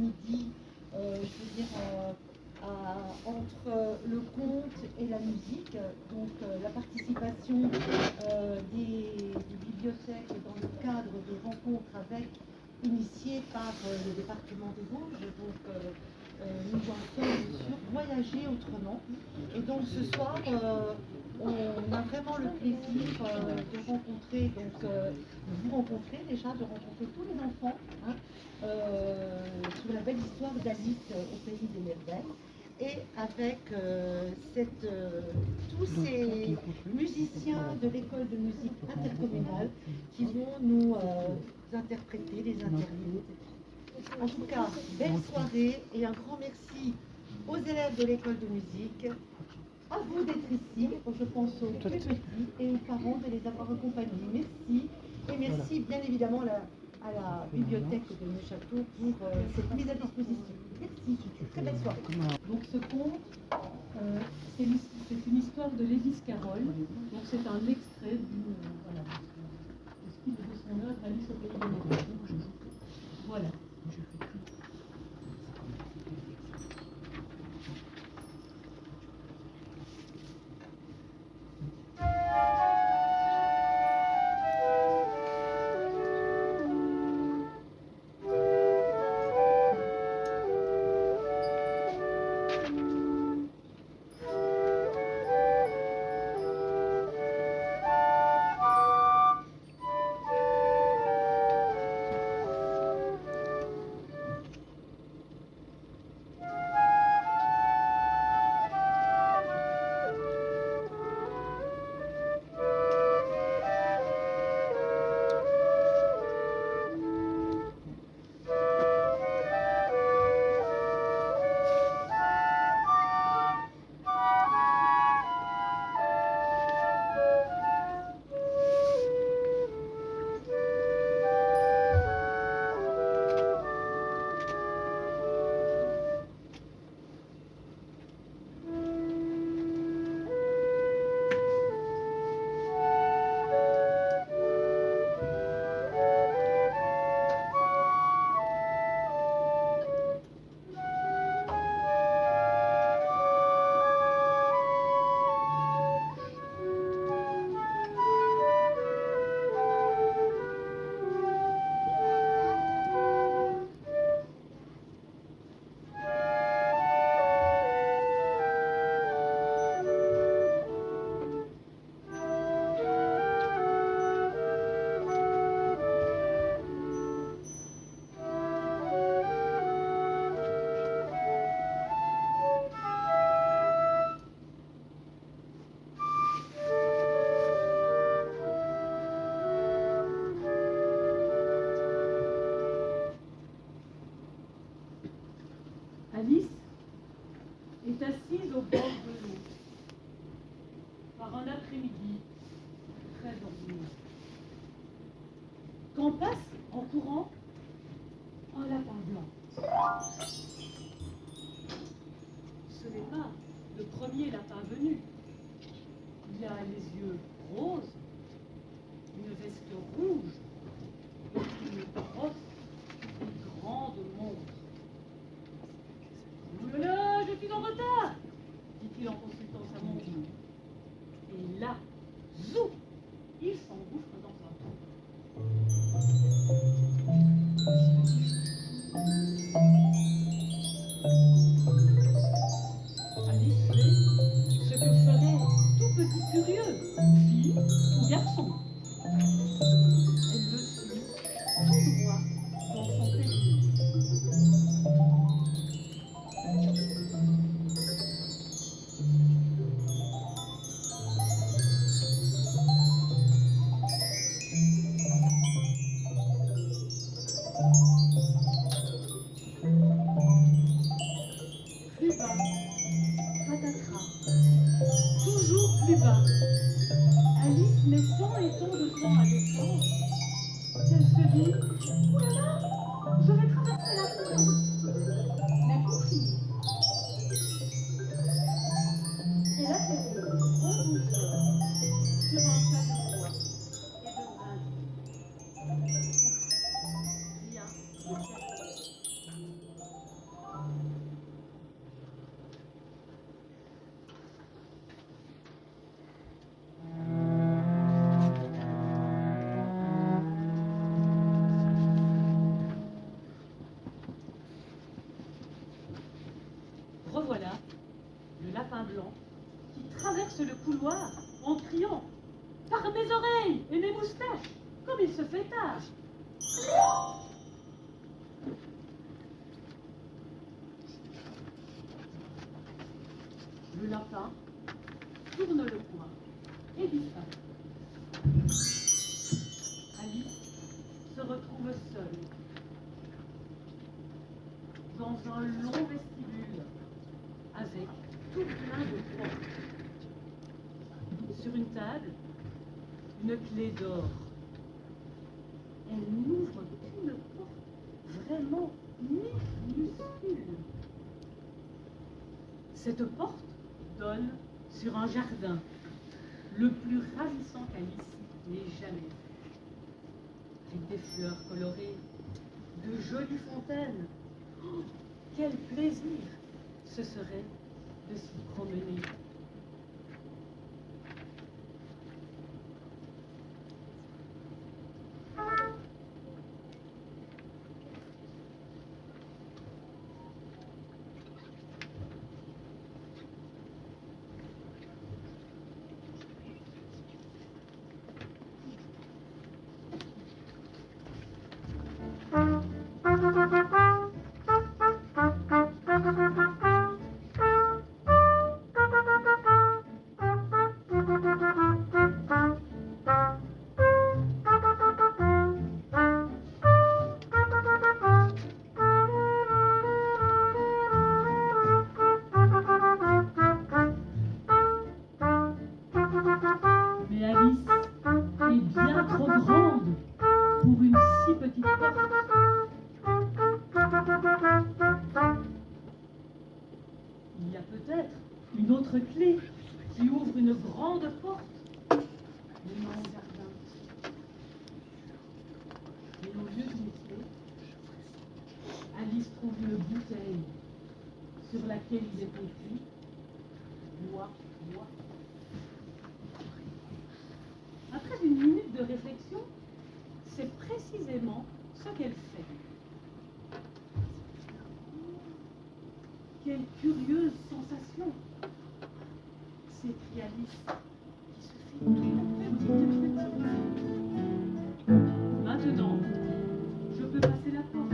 après-midi, je veux dire, entre le conte et la musique. Donc la participation des bibliothèques dans le cadre des rencontres initiées par le département des Vosges. Donc nous en sommes sur Voyager autrement. Et donc ce soir, on a vraiment le plaisir de rencontrer, de vous rencontrer déjà, de rencontrer tous les enfants hein, sur la belle histoire d'Alice au pays des merveilles. Et avec tous ces musiciens de l'école de musique intercommunale qui vont nous interpréter les interludes. En tout cas, belle soirée et un grand merci aux élèves de l'école de musique, à vous d'être ici, je pense aux plus petits et aux parents de les avoir accompagnés. Merci et merci bien évidemment à la bibliothèque de Neuchâteau pour cette mise à disposition. Merci, très belle soirée. Donc ce conte, c'est une histoire de Lewis Carroll. Donc c'est un extrait d'une de son œuvre Alice au pays des merveilles. Voilà. Alice est assise au bord de l'eau, par un après-midi très ordinaire. Quand passe en courant un lapin blanc. Ce n'est pas le premier lapin venu. Il a les yeux roses, une veste rouge et une grosse et grande montre. « Oh là là, je suis en retard !» dit-il en consultant sa montre. Et là, zou, il s'engouffre dans un trou. Alice sait ce que ferait tout petit curieux, fille ou garçon. Elle le suit tout droit dans son pays. Plus bas, patatras, toujours plus bas. Alice met tant et tant de temps à descendre qu'elle se dit « Oh là là, je vais traverser la foule !» Mais pour finir, elle atterrit en douceur sur un tas de bois et de brindilles. Rien de fait. lapin blanc qui traverse le couloir en criant « Par mes oreilles et mes moustaches, comme il se fait tard !» Le lapin tourne le coin et disparaît. Alice se retrouve seule dans un long vestibule avec tout plein de portes. Sur une table, une clé d'or. Elle n'ouvre qu'une porte vraiment minuscule. Cette porte donne sur un jardin, le plus ravissant qu'Alice n'ait jamais vu. Avec des fleurs colorées, de jolies fontaines. Oh, quel plaisir ce serait de s'y promener. Mais Alice est bien trop grande pour une si petite porte. Il y a peut-être une autre clé qui ouvre une grande porte. Mais non, jardin. Et au lieu d'une clé, Alice trouve une bouteille sur laquelle il est écrit « Bois, bois ». Après une minute de réflexion, c'est précisément ce qu'elle fait. Quelle curieuse sensation! S'écrie Alice, qui se fait toute petite. Maintenant, je peux passer la porte.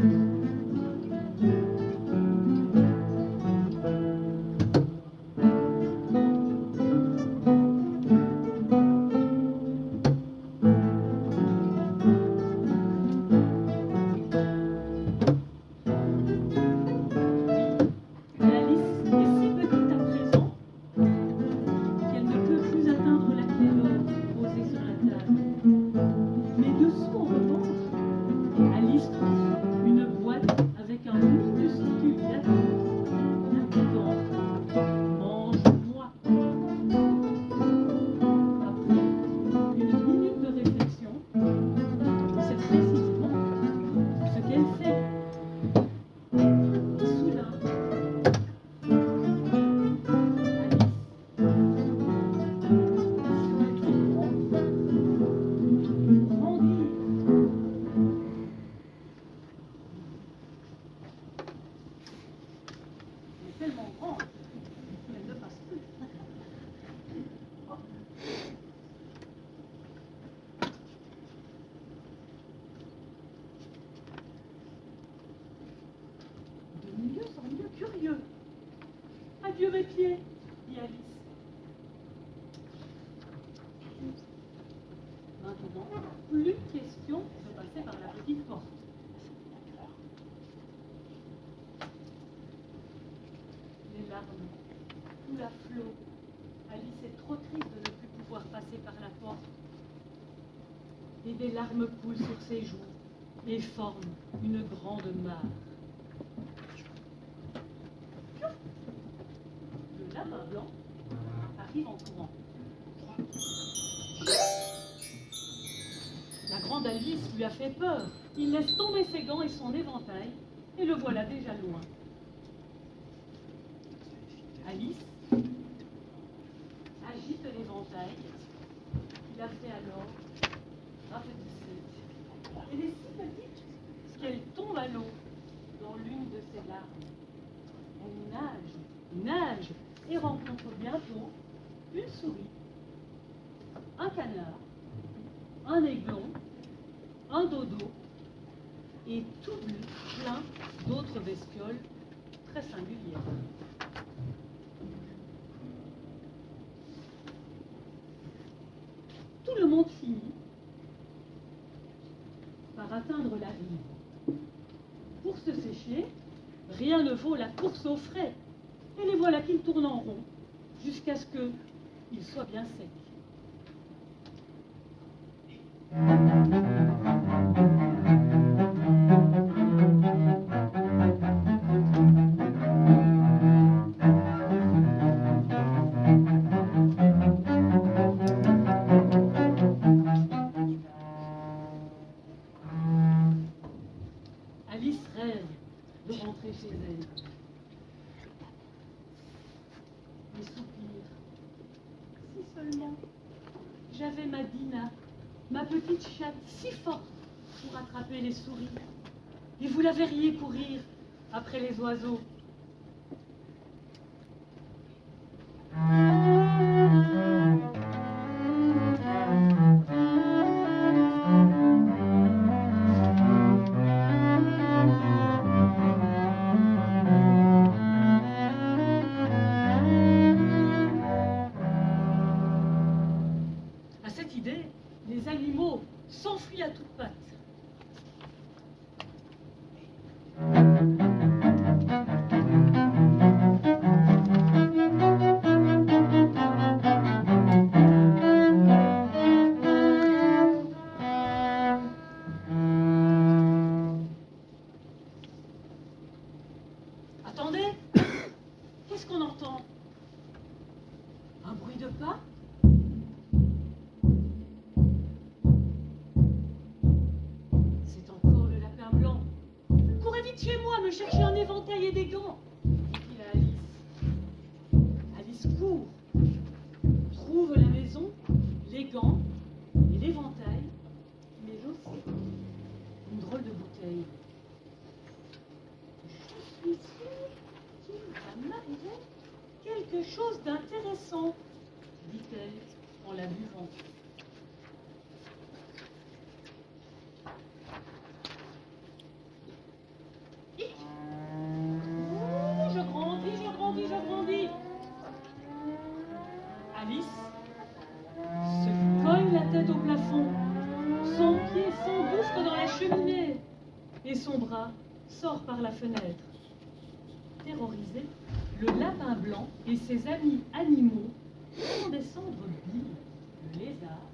Curieux. Adieu mes pieds, dit Alice. Maintenant, plus question de passer par la petite porte. Les larmes coulent à flot. Alice est trop triste de ne plus pouvoir passer par la porte. Et des larmes coulent sur ses joues et forment une grande mare. Le lapin blanc arrive en courant. La grande Alice lui a fait peur. Il laisse tomber ses gants et son éventail, et le voilà déjà loin. Alice agite l'éventail. Il a fait alors rapetisser. Elle est si petite qu'elle tombe à l'eau dans l'une de ses larmes. Elle nage, nage, et rencontre bientôt une souris, un canard, un aiglon, un dodo et tout plein d'autres bestioles très singulières. Tout le monde finit par atteindre la rive. Pour se sécher, rien ne vaut la course au frais. Et les voilà qu'ils tournent en rond jusqu'à ce qu'ils soient bien secs. Alice rêve de rentrer chez elle. Et soupire. Si seulement j'avais ma Dina, ma petite chatte si forte pour attraper les souris. Et vous la verriez courir après les oiseaux. À cette idée, les animaux s'enfuient à toutes pattes. Attendez, qu'est-ce qu'on entend? Un bruit de pas? C'est encore le lapin blanc. Courez vite chez moi, me chercher un éventail et des gants, dit-il à Alice. Alice court, trouve la maison, les gants et l'éventail, mais aussi une drôle de bouteille. Je suis sûre qu'il va m'arriver quelque chose d'intéressant, dit-elle en la buvant. Je grandis, je grandis, je grandis. Alice se cogne la tête au plafond, son pied s'engouffre dans la cheminée et son bras sort par la fenêtre. Terrorisé, le lapin blanc et ses amis animaux font descendre Bill, le lézard,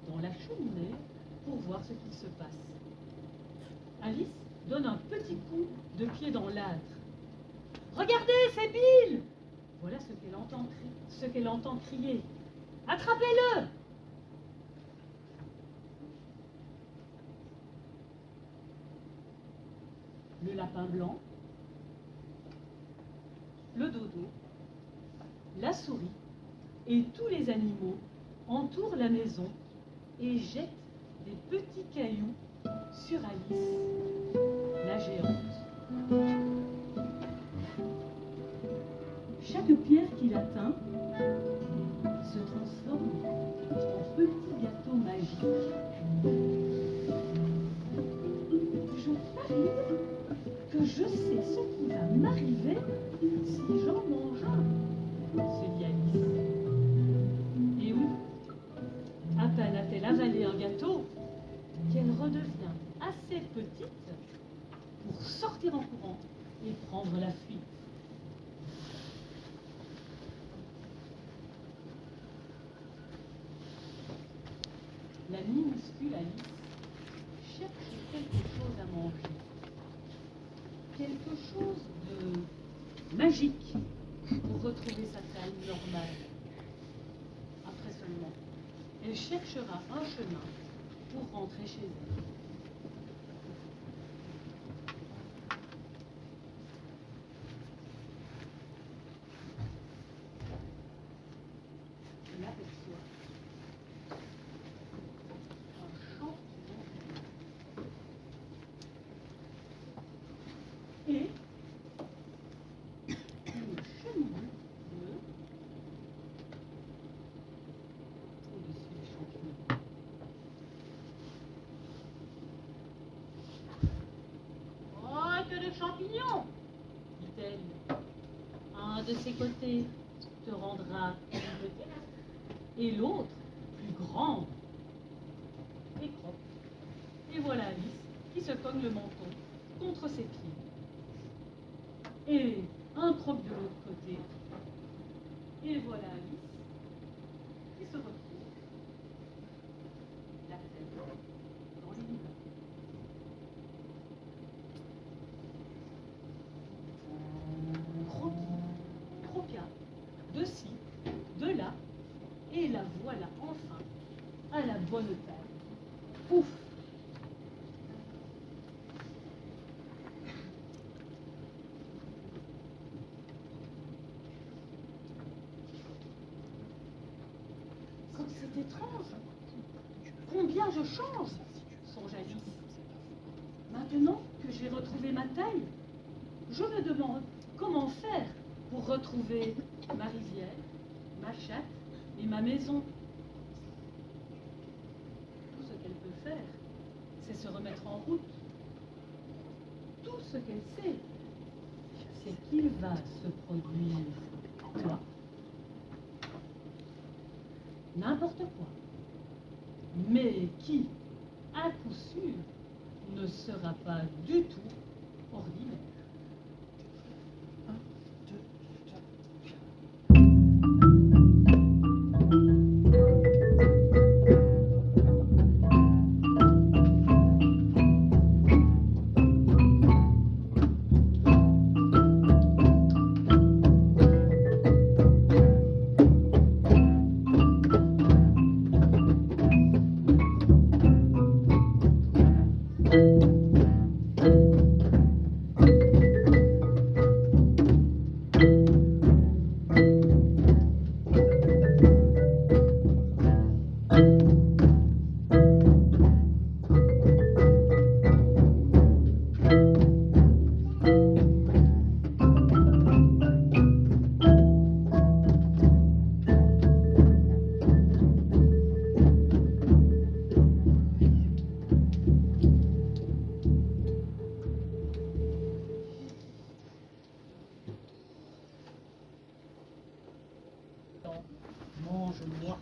dans la cheminée pour voir ce qu'il se passe. Alice donne un petit coup de pied dans l'âtre. « Regardez, c'est Bill !» Voilà ce qu'elle entend crier. « Attrapez-le !» Le lapin blanc, le dodo, la souris et tous les animaux entourent la maison et jettent des petits cailloux sur Alice, la géante. Chaque pierre qu'il atteint se transforme en petit gâteau magique. Je parie que je sais ce qui va m'arriver si j'en mange un, se dit Alice. Et oui, à peine a-t-elle avalé un gâteau qu'elle redevient assez petite pour sortir en courant et prendre la fuite. La minuscule Alice cherche quelque chose à manger, quelque chose de magique pour retrouver sa taille normale. Après seulement, elle cherchera un chemin pour rentrer chez elle. Elle aperçoit un champignon et une cheminée champignon, dit-elle. Un de ces côtés te rendra plus petite et l'autre plus grande. Et croc. Et voilà Alice qui se cogne le menton contre ses pieds. Et un croc de l'autre côté. Et voilà Alice qui se retrouve la tête dans les nuages. Croquis, croqua, de ci, de là, et la voilà enfin à la bonne taille. Pouf! Comme c'est étrange! Combien je change! Songe Alice. Maintenant que j'ai retrouvé ma taille, je me demande comment faire pour retrouver ma rivière, ma chatte et ma maison. Tout ce qu'elle peut faire, c'est se remettre en route. Tout ce qu'elle sait, c'est qu'il va se produire là, n'importe quoi, mais qui, à coup sûr, ne sera pas du tout ordinaire. Mange-moi.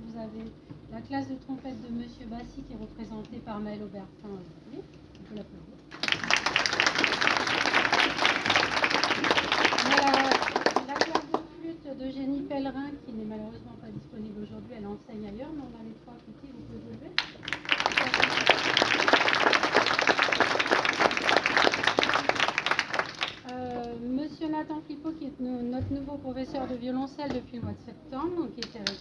Vous avez la classe de trompette de Monsieur Bassi qui est représentée par Maël Aubertin aujourd'hui. On peut l'applaudir. La classe de flûte d'Eugénie Pellerin qui n'est malheureusement pas disponible aujourd'hui, elle enseigne ailleurs, mais on a les trois petits, vous pouvez vous lever. Monsieur Nathan Flippo qui est notre nouveau professeur de violoncelle depuis le mois de septembre, donc qui était avec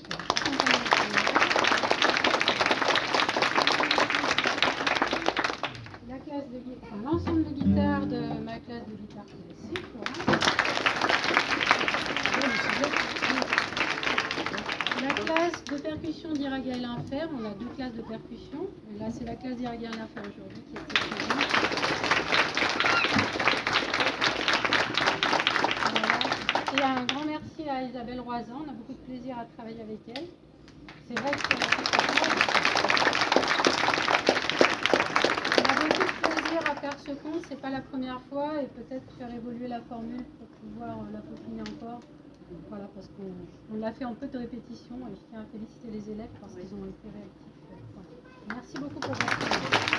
la classe de guitare, l'ensemble de guitare de ma classe de guitare classique. La classe de percussion d'Iragaël Infer, on a deux classes de percussion. Et là, c'est la classe d'Iragaël Infer aujourd'hui qui est présente. Et un grand merci à Isabelle Roisan, on a beaucoup de plaisir à travailler avec elle. C'est vrai qu'on a beaucoup de plaisir à faire ce conte, c'est pas la première fois, et peut-être faire évoluer la formule pour pouvoir la peaufiner encore. Voilà, parce qu'on l'a fait en peu de répétition, et je tiens à féliciter les élèves parce qu'ils ont été réactifs. Voilà. Merci beaucoup pour votre attention.